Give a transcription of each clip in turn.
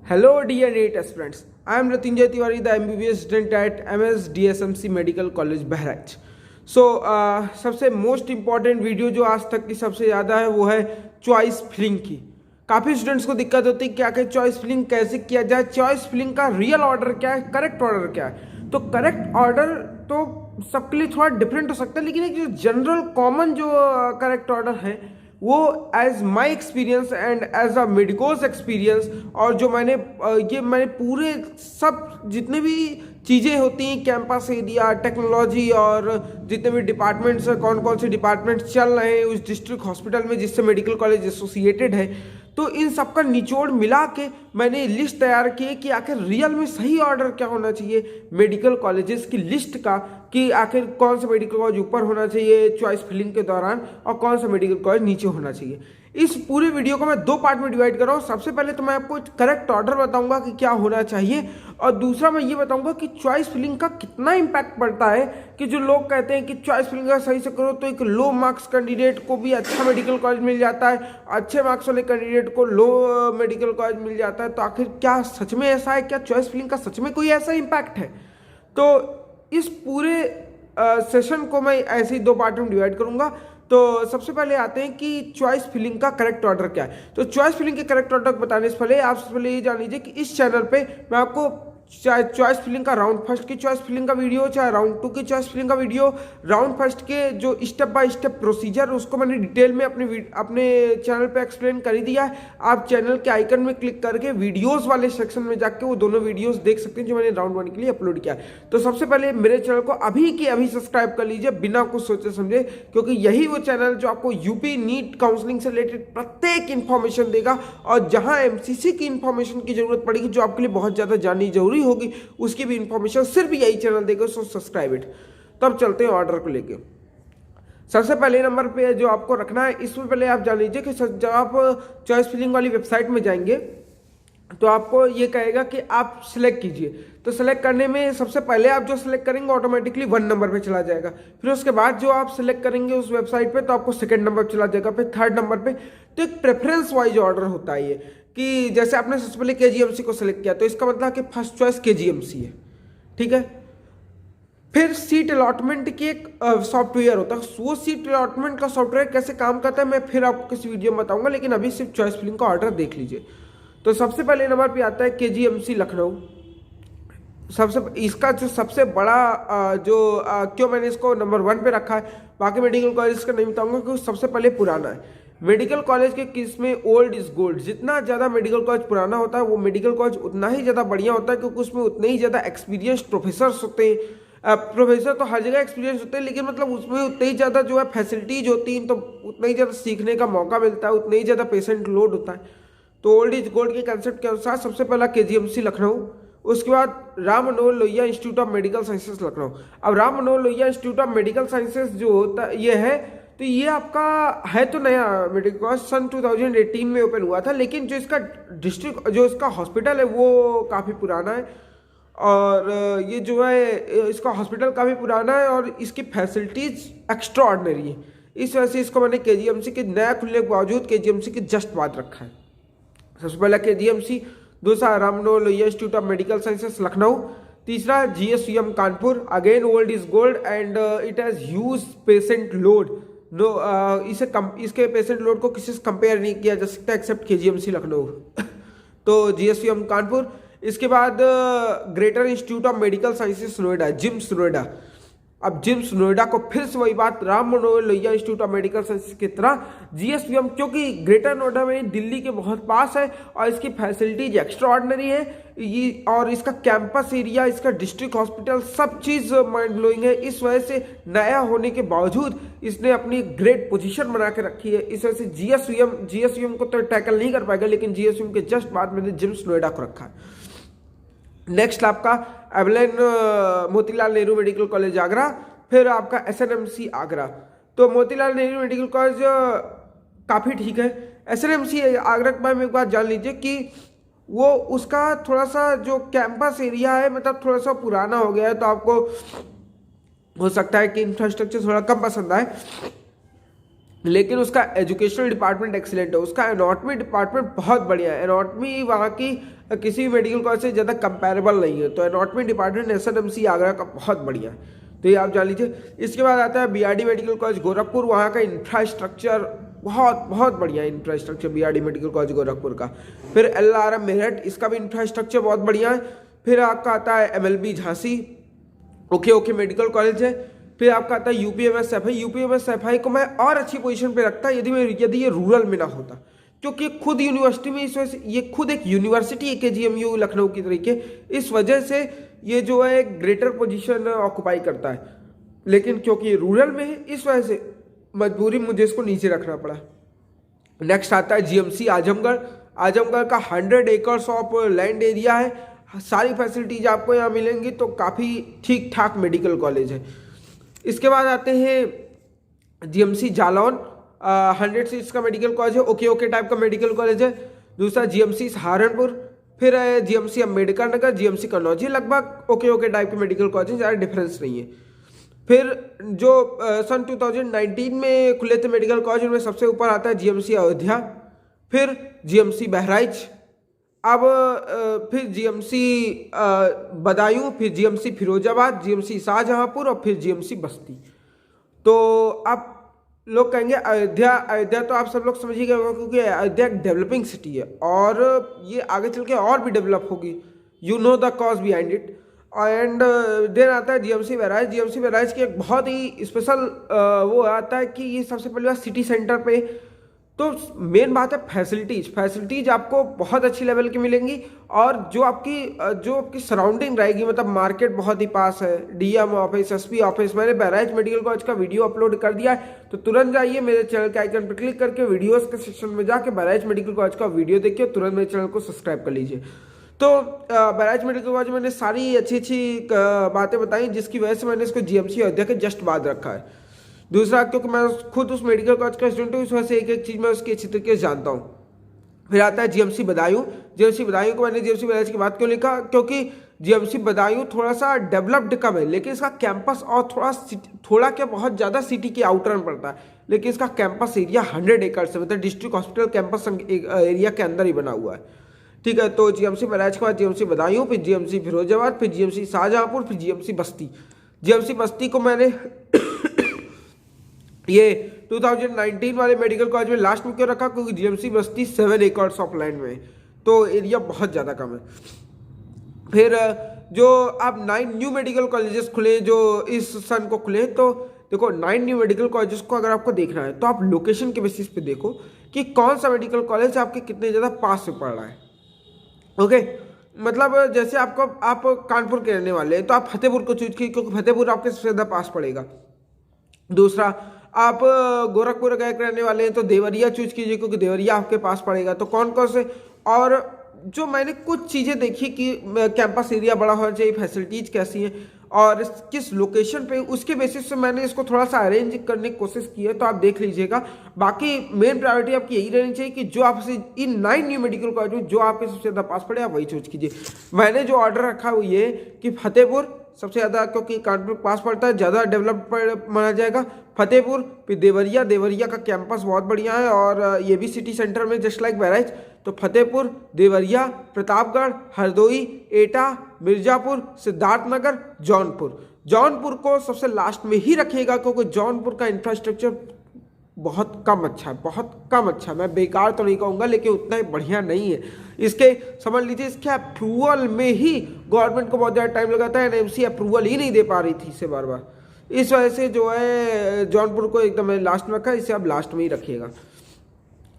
Hello, dear NEET aspirants. I am Ratinjay Tiwari, the MBBS student at MS DSMC Medical College, Bahraich. सबसे most important video जो आज तक की सबसे ज़्यादा है वो है चॉइस फिलिंग की. काफ़ी स्टूडेंट्स को दिक्कत होती है कि आखिर चॉइस फिलिंग कैसे किया जाए, चॉइस फिलिंग का रियल ऑर्डर क्या है, करेक्ट ऑर्डर क्या है. तो करेक्ट ऑर्डर तो सबके लिए थोड़ा डिफरेंट हो सकता है, लेकिन एक जो जनरल कॉमन जो करेक्ट ऑर्डर है वो as my experience and as a medico's experience, और जो मैंने पूरे सब जितने भी चीज़ें होती हैं कैंपस एरिया, टेक्नोलॉजी और जितने भी डिपार्टमेंट्स हैं, कौन कौन से डिपार्टमेंट्स चल रहे हैं उस डिस्ट्रिक्ट हॉस्पिटल में जिससे मेडिकल कॉलेज एसोसिएटेड है, तो इन सब का निचोड़ मिला के मैंने लिस्ट तैयार की है कि आखिर रियल में सही ऑर्डर क्या होना चाहिए मेडिकल कॉलेजेस की लिस्ट का, कि आखिर कौन सा मेडिकल कॉलेज ऊपर होना चाहिए चॉइस फिलिंग के दौरान और कौन सा मेडिकल कॉलेज नीचे होना चाहिए. इस पूरे वीडियो को मैं दो पार्ट में डिवाइड कर रहा हूँ. सबसे पहले तो मैं आपको करेक्ट ऑर्डर बताऊंगा कि क्या होना चाहिए, और दूसरा मैं ये बताऊंगा कि चॉइस फिलिंग का कितना इंपैक्ट पड़ता है. कि जो लोग कहते हैं कि चॉइस फिलिंग का सही से करो तो एक लो मार्क्स कैंडिडेट को भी अच्छा मेडिकल कॉलेज मिल जाता है, अच्छे मार्क्स वाले कैंडिडेट को लो मेडिकल कॉलेज मिल जाता है. तो आखिर क्या सच में ऐसा है, क्या चॉइस फिलिंग का सच में कोई ऐसा इंपैक्ट है? तो इस पूरे सेशन को मैं ऐसे ही दो पार्ट में डिवाइड करूंगा. तो सबसे पहले आते हैं कि चॉइस फिलिंग का करेक्ट ऑर्डर क्या है. तो चॉइस फिलिंग के करेक्ट ऑर्डर बताने से पहले आप सबसे पहले ये जान लीजिए कि इस चैनल पे मैं आपको चाहे चॉइस फिलिंग का राउंड फर्स्ट की चॉइस फिलिंग का वीडियो, चाहे राउंड टू की चॉइस फिलिंग का वीडियो, राउंड फर्स्ट के जो स्टेप बाय स्टेप प्रोसीजर उसको मैंने डिटेल में अपने चैनल पे एक्सप्लेन कर ही दिया है. आप चैनल के आइकन में क्लिक करके वीडियोस वाले सेक्शन में जाके वो दोनों वीडियोस देख सकते हैं जो मैंने राउंड वन के लिए अपलोड किया है. तो सबसे पहले मेरे चैनल को अभी के अभी सब्सक्राइब कर लीजिए बिना कुछ सोचे समझे, क्योंकि यही वो चैनल जो आपको यूपी नीट काउंसलिंग से रिलेटेड प्रत्येक इंफॉर्मेशन देगा, और जहां एमसीसी की इंफॉर्मेशन की जरूरत पड़ेगी जो आपके लिए बहुत ज्यादा जाननी जरूरी होगी उसकी भी इंफॉर्मेशन सिर्फ यही चैनल देगा. So subscribe it. तब चलते हैं ऑर्डर को लेके. सबसे पहले नंबर पे जो आपको रखना है, इसमें पहले आप जान लीजिए कि जब आप चॉइस फिलिंग वाली वेबसाइट में जाएंगे तो आपको ये कहेगा कि आप सिलेक्ट कीजिए. तो सिलेक्ट करने में सबसे पहले आप जो सिलेक्ट करेंगे ऑटोमेटिकली 1 नंबर पे चला जाएगा. फिर उसके बाद जो आप सिलेक्ट करेंगे उस वेबसाइट पे तो आपको 2nd नंबर पे चला जाएगा, फिर 3rd नंबर पे. तो एक प्रेफरेंस वाइज ऑर्डर होता है ये, कि जैसे आपने सबसे पहले केजीएमसी को सिलेक्ट किया तो इसका मतलब कि फर्स्ट चॉइस केजीएमसी है, ठीक है. फिर सीट अलॉटमेंट की एक सॉफ्टवेयर होता है. वो सीट अलॉटमेंट का सॉफ्टवेयर कैसे काम करता है मैं फिर आपको किसी वीडियो में बताऊंगा, लेकिन अभी सिर्फ चॉइस फिलिंग का ऑर्डर देख लीजिए. तो सबसे पहले नंबर पे आता है केजीएमसी लखनऊ. इसका जो सबसे बड़ा क्यों मैंने इसको नंबर 1 पे रखा है, बाकी मेडिकल कॉलेज का नहीं बताऊंगा क्योंकि सबसे पहले पुराना है. मेडिकल कॉलेज के केस में ओल्ड इज गोल्ड. जितना ज़्यादा मेडिकल कॉलेज पुराना होता है वो मेडिकल कॉलेज उतना ही ज़्यादा बढ़िया होता है, क्योंकि उसमें उतने ही ज़्यादा एक्सपीरियंस प्रोफेसर्स होते हैं. प्रोफेसर तो हर जगह एक्सपीरियंस होते हैं, लेकिन मतलब उसमें उतने ही ज़्यादा जो है फैसिलिटीज होती हैं, तो उतना ही ज़्यादा सीखने का मौका मिलता है, उतना ही ज़्यादा पेशेंट लोड होता है. तो ओल्ड इज गोल्ड के कंसेप्ट के अनुसार सबसे पहला केजीएमसी लखनऊ, उसके बाद Ram Manohar Lohia institute of medical sciences Lucknow. अब Ram Manohar Lohia institute of medical sciences जो होता ये है, तो ये आपका है तो नया मेडिकल कॉलेज, सन 2018 में ओपन हुआ था, लेकिन जो इसका डिस्ट्रिक्ट जो इसका हॉस्पिटल है वो काफ़ी पुराना है. और ये जो है इसका हॉस्पिटल काफ़ी पुराना है और इसकी फैसिलिटीज़ एक्स्ट्रा ऑर्डिनरी है. इस वजह से इसको मैंने केजीएमसी के नया खुलने के बावजूद केजीएमसी के जस्ट बाद रखा है. सबसे पहला केजीएमसी, दूसरा Ram Manohar Lohia institute of medical sciences Lucknow, तीसरा GSUM Kanpur. Again old is gold and it has huge patient load. इसके पेशेंट लोड को किसी से कंपेयर नहीं किया जा सकता एक्सेप्ट केजीएमसी लखनऊ. तो जीएसयूएम कानपुर. इसके बाद greater institute of medical sciences Noida, GIMS Noida. अब जिम्स नोएडा को फिर से वही बात, Ram Manohar Lohia institute of medical sciences की तरह जीएसपीएम, क्योंकि ग्रेटर नोएडा में दिल्ली के बहुत पास है और इसकी फैसिलिटीज एक्स्ट्रा ऑर्डिनरी है ये, और इसका कैंपस एरिया, इसका डिस्ट्रिक्ट हॉस्पिटल, सब चीज़ माइंड ब्लोइंग है. इस वजह से नया होने के बावजूद इसने अपनी ग्रेट पोजीशन बना के रखी है. इस वजह से जीएसयूएम को तो टैकल नहीं कर पाएगा, लेकिन जीएसयूएम के जस्ट बाद मैंने जिम्स नोएडा को रखा है. नेक्स्ट आपका Evelyn Motilal Nehru medical college Agra, फिर आपका एसएनएमसी आगरा. तो मोतीलाल नेहरू मेडिकल कॉलेज काफ़ी ठीक है. एसएनएमसी आगरा के बारे में एक बात जान लीजिए कि वो उसका थोड़ा सा जो कैंपस एरिया है मतलब थोड़ा सा पुराना हो गया है, तो आपको हो सकता है कि इंफ्रास्ट्रक्चर थोड़ा कम पसंद आए. लेकिन उसका एजुकेशनल डिपार्टमेंट एक्सीलेंट है, उसका एनाटॉमी डिपार्टमेंट बहुत बढ़िया है। एनाटॉमी वहाँ की किसी भी मेडिकल कॉलेज से ज़्यादा कंपेरेबल नहीं है। तो एनाटॉमी डिपार्टमेंट एसएनएमसी आगरा का बहुत बढ़िया है, तो ये आप जान लीजिए। इसके बाद आता है बीआरडी मेडिकल कॉलेज गोरखपुर, वहाँ का इंफ्रास्ट्रक्चर बहुत बहुत बढ़िया है, infrastructure BRD medical college Gorakhpur का। फिर एलआरएम मेरठ, इसका भी इंफ्रास्ट्रक्चर बहुत बढ़िया है। फिर आपका आता है MLB Jhansi, okay medical college है। फिर आपका आता है यूपीएमएस-एफआई। यूपीएमएस-एफआई को मैं और अच्छी पोजीशन पे रखता यदि ये रूरल में ना होता, क्योंकि खुद यूनिवर्सिटी में इस वजह से ये खुद एक यूनिवर्सिटी है केजीएमयू लखनऊ की तरीके, इस वजह से ये जो है एक ग्रेटर पोजीशन ऑक्युपाई करता है। लेकिन क्योंकि ये रूरल में है, इस वजह से मजबूरी मुझे इसको नीचे रखना पड़ा। नेक्स्ट आता है जीएमसी आजमगढ़। आजमगढ़ का 100 एकर्स ऑफ लैंड एरिया है, सारी फैसिलिटीज आपको यहाँ मिलेंगी, तो काफ़ी ठीक ठाक मेडिकल कॉलेज है। इसके बाद आते हैं जीएमसी जालौन, 100 सीट्स का मेडिकल कॉलेज है, ओके टाइप का मेडिकल कॉलेज है। दूसरा जीएमसी सहारनपुर, फिर जीएमसी अम्बेडकर नगर, जीएमसी कन्नौज, लगभग ओके टाइप के मेडिकल कॉलेज है, ज़्यादा डिफरेंस नहीं है। फिर जो सन 2019 में खुले थे मेडिकल कॉलेज, उनमें सबसे ऊपर आता है जीएमसी अयोध्या, फिर जीएमसी बहराइच, अब फिर जीएमसी बदायूं, फिर जीएमसी फिरोजाबाद, जीएमसी शाहजहांपुर और फिर जीएमसी बस्ती। तो आप लोग कहेंगे अयोध्या तो आप सब लोग समझिए गए, क्योंकि अयोध्या एक डेवलपिंग सिटी है और ये आगे चल के और भी डेवलप होगी, you know the cause behind it. And then आता है जीएमसी बहराइच। जीएमसी बहराइच की एक बहुत ही स्पेशल वो आता है कि ये सबसे पहली बार सिटी सेंटर पे, तो मेन बात है फैसिलिटीज आपको बहुत अच्छी लेवल की मिलेंगी, और जो आपकी सराउंडिंग रहेगी, मतलब मार्केट बहुत ही पास है, डीएम ऑफिस, एसपी ऑफिस। मैंने बहराइच मेडिकल कॉलेज का वीडियो अपलोड कर दिया है, तो तुरंत जाइए मेरे चैनल के आइकन पर क्लिक करके वीडियोस के सेक्शन में जाके बहराइच मेडिकल कॉलेज का वीडियो देखिए, तुरंत मेरे चैनल को सब्सक्राइब कर लीजिए। तो बहराइच मेडिकल कॉलेज मैंने सारी अच्छी बातें बताई, जिसकी वजह से मैंने इसको जीएमसी अयोध्या के जस्ट बाद रखा है। दूसरा, क्योंकि मैं खुद उस मेडिकल कॉलेज का स्टूडेंट हूँ, इस वजह से एक चीज़ मैं उसकी अच्छी तरीके से जानता हूँ। फिर आता है जीएमसी बदायूं। जीएमसी बदायूं को मैंने जीएमसी बदायूं की बात क्यों लिखा, क्योंकि जीएमसी बदायूं थोड़ा सा डेवलप्ड कम है, लेकिन इसका कैंपस और थोड़ा क्या बहुत ज़्यादा सिटी के आउटर में पड़ता है, लेकिन इसका कैंपस एरिया 100 एकड़ से, मतलब डिस्ट्रिक्ट हॉस्पिटल कैंपस एरिया के अंदर ही बना हुआ है। ठीक है, तो जीएमसी बहराइच के बाद जीएमसी बदायूं, फिर जीएमसी फिरोजाबाद, फिर जीएमसी शाहजहांपुर, फिर जीएमसी बस्ती। जीएमसी बस्ती को मैंने ये 2019 वाले मेडिकल कॉलेज में लास्ट में क्यों रखा, क्योंकि GMC Basti 7 acres of land में, तो एरिया बहुत ज़्यादा कम है। फिर जो अब 9 न्यू मेडिकल कॉलेजेस खुले जो इस सन को खुले, तो देखो 9 न्यू मेडिकल कॉलेजेस को अगर आपको देखना है तो आप लोकेशन के बेसिस पे देखो कि कौन सा मेडिकल कॉलेज आपके कितने ज़्यादा पास से पड़ रहा है। ओके, मतलब जैसे आप कानपुर के रहने वाले हैं तो आप फतेहपुर को चूज कीजिए, क्योंकि फतेहपुर आपके सबसे ज़्यादा पास पड़ेगा। दूसरा, आप गोरखपुर गए रहने वाले हैं तो देवरिया चूज कीजिए, क्योंकि देवरिया आपके पास पड़ेगा। तो कौन कौन से, और जो मैंने कुछ चीज़ें देखी कि कैंपस एरिया बड़ा होना चाहिए, फैसिलिटीज़ कैसी हैं और किस लोकेशन पे, उसके बेसिस से मैंने इसको थोड़ा सा अरेंज करने की कोशिश की है, तो आप देख लीजिएगा। बाकी मेन प्रायोरिटी आपकी यही रहनी चाहिए कि जो आपसे इन 9 न्यू मेडिकल कॉलेज में जो आपके सबसे ज़्यादा पास पड़े आप वही चूज कीजिए। मैंने जो ऑर्डर रखा वो ये कि फतेहपुर सबसे ज़्यादा, क्योंकि कानपुर पास पड़ता है, ज़्यादा डेवलप माना जाएगा। फतेहपुर, फिर देवरिया का कैंपस बहुत बढ़िया है और ये भी सिटी सेंटर में जस्ट लाइक बहराइच। तो फतेहपुर, देवरिया, प्रतापगढ़, हरदोई, एटा, मिर्जापुर, सिद्धार्थनगर, जौनपुर को सबसे लास्ट में ही रखिएगा, क्योंकि जौनपुर का इंफ्रास्ट्रक्चर बहुत कम अच्छा है। मैं बेकार तो नहीं कहूँगा, लेकिन उतना ही बढ़िया नहीं है। इसके समझ लीजिए, इसके अप्रूवल में ही गवर्नमेंट को बहुत ज़्यादा टाइम लगाता है, एनएमसी अप्रूवल ही नहीं दे पा रही थी इसे बार। इस वजह से जो है जौनपुर को एकदम लास्ट में रखा है, इसे आप लास्ट में ही रखिएगा।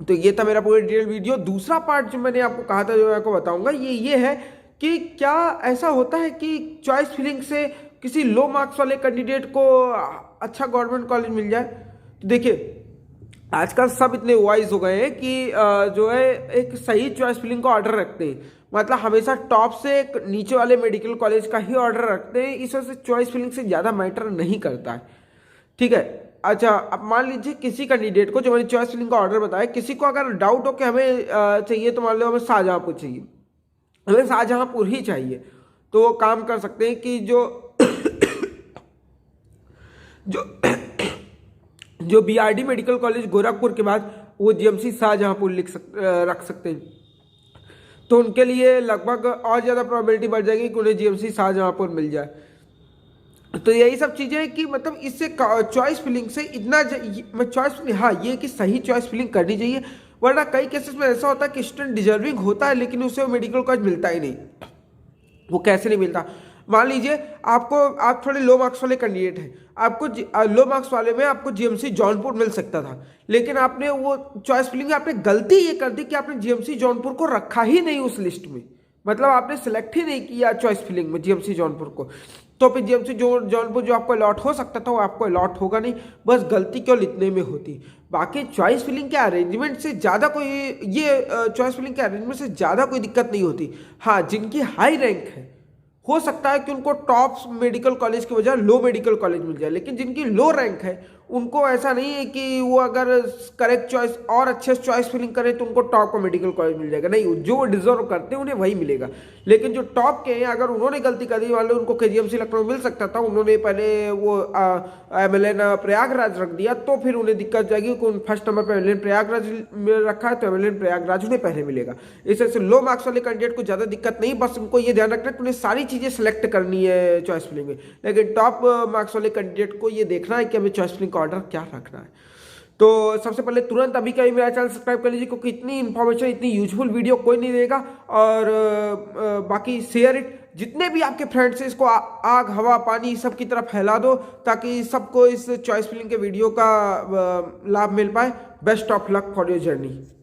तो ये था मेरा पूरा डिटेल वीडियो। दूसरा पार्ट जो मैंने आपको कहा था, जो मैं आपको बताऊंगा, ये है कि क्या ऐसा होता है कि चॉइस फिलिंग से किसी लो मार्क्स वाले कैंडिडेट को अच्छा गवर्नमेंट कॉलेज मिल जाए। तो देखिए, आजकल सब इतने वाइज हो गए हैं कि जो है एक सही चॉइस फिलिंग का ऑर्डर रखते हैं, मतलब हमेशा टॉप से एक नीचे वाले मेडिकल कॉलेज का ही ऑर्डर रखते हैं। इस वजह से चॉइस फिलिंग से ज़्यादा मैटर नहीं करता है। ठीक है, अच्छा, अब मान लीजिए किसी कैंडिडेट को, जो मैंने चॉइस फिलिंग का ऑर्डर बताया, किसी को अगर डाउट हो कि हमें चाहिए, तो मान लो हमें शाहजहांपुर चाहिए, हमें शाहजहांपुर ही चाहिए, तो वो काम कर सकते हैं कि जो जो बीआरडी मेडिकल कॉलेज गोरखपुर के बाद वो जीएमसी शाहजहांपुर रख सकते हैं। तो उनके लिए लगभग और ज़्यादा प्रोबेबिलिटी बढ़ जाएगी कि उन्हें जीएमसी शाहजहांपुर मिल जाए। तो यही सब चीज़ें कि मतलब इससे चॉइस फिलिंग से इतना चॉइस फिलिंग, हाँ ये कि सही चॉइस फिलिंग करनी चाहिए, वरना कई केसेस में ऐसा होता है कि स्टूडेंट डिजर्विंग होता है लेकिन उसे मेडिकल कॉलेज मिलता ही नहीं। वो कैसे नहीं मिलता? मान लीजिए आप थोड़े लो मार्क्स वाले कैंडिडेट हैं, आपको लो मार्क्स वाले में आपको जीएमसी जौनपुर मिल सकता था, लेकिन आपने वो चॉइस फिलिंग में आपने गलती ये कर दी कि आपने जीएमसी जौनपुर को रखा ही नहीं उस लिस्ट में, मतलब आपने सेलेक्ट ही नहीं किया चॉइस फिलिंग में जीएमसी जौनपुर को। तो फिर जीएमसी जौनपुर जो आपको अलॉट हो सकता था वो आपको अलॉट होगा नहीं, बस गलती केवल इतने में होती। बाकी चॉइस फिलिंग के अरेंजमेंट से ज़्यादा कोई चॉइस फिलिंग के अरेंजमेंट से ज़्यादा कोई दिक्कत नहीं होती। हाँ, जिनकी हाई रैंक है हो सकता है कि उनको टॉप मेडिकल कॉलेज की वजह लो मेडिकल कॉलेज मिल जाए, लेकिन जिनकी लो रैंक है उनको ऐसा नहीं है कि वो अगर करेक्ट चॉइस और अच्छे से चॉइस फिलिंग करें तो उनको टॉप का मेडिकल कॉलेज मिल जाएगा, नहीं, जो वो डिजर्व करते हैं उन्हें वही मिलेगा। लेकिन जो टॉप के हैं अगर उन्होंने गलती कर दी, मान लो उनको केजीएमसी लखनऊ मिल सकता था, उन्होंने पहले वो एमएलएन प्रयागराज रख दिया, तो फिर उन्हें दिक्कत जाएगी कि फर्स्ट नंबर पर एमएलएन प्रयागराज में रखा है तो एमएलएन प्रयागराज उन्हें पहले मिलेगा। इस तरह से लो मार्क्स वाले कैंडिडेट को ज़्यादा दिक्कत नहीं, बस उनको ये ध्यान रखना है कि उन्हें सारी चीज़ें सेलेक्ट करनी है चॉइस फिलिंग में, लेकिन टॉप मार्क्स वाले कैंडिडेट को ये देखना है कि हमें चॉइस फिलिंग का ऑर्डर क्या रखना है। तो सबसे पहले तुरंत अभी का ही मेरा चैनल सब्सक्राइब कर लीजिए, क्योंकि इतनी इन्फॉर्मेशन, इतनी यूजफुल वीडियो कोई नहीं देगा। और बाकी शेयर इट, जितने भी आपके फ्रेंड्स हैं इसको आग हवा पानी सब की तरफ फैला दो, ताकि सबको इस चॉइस फिलिंग के वीडियो का लाभ मिल पाए। Best of luck for your journey.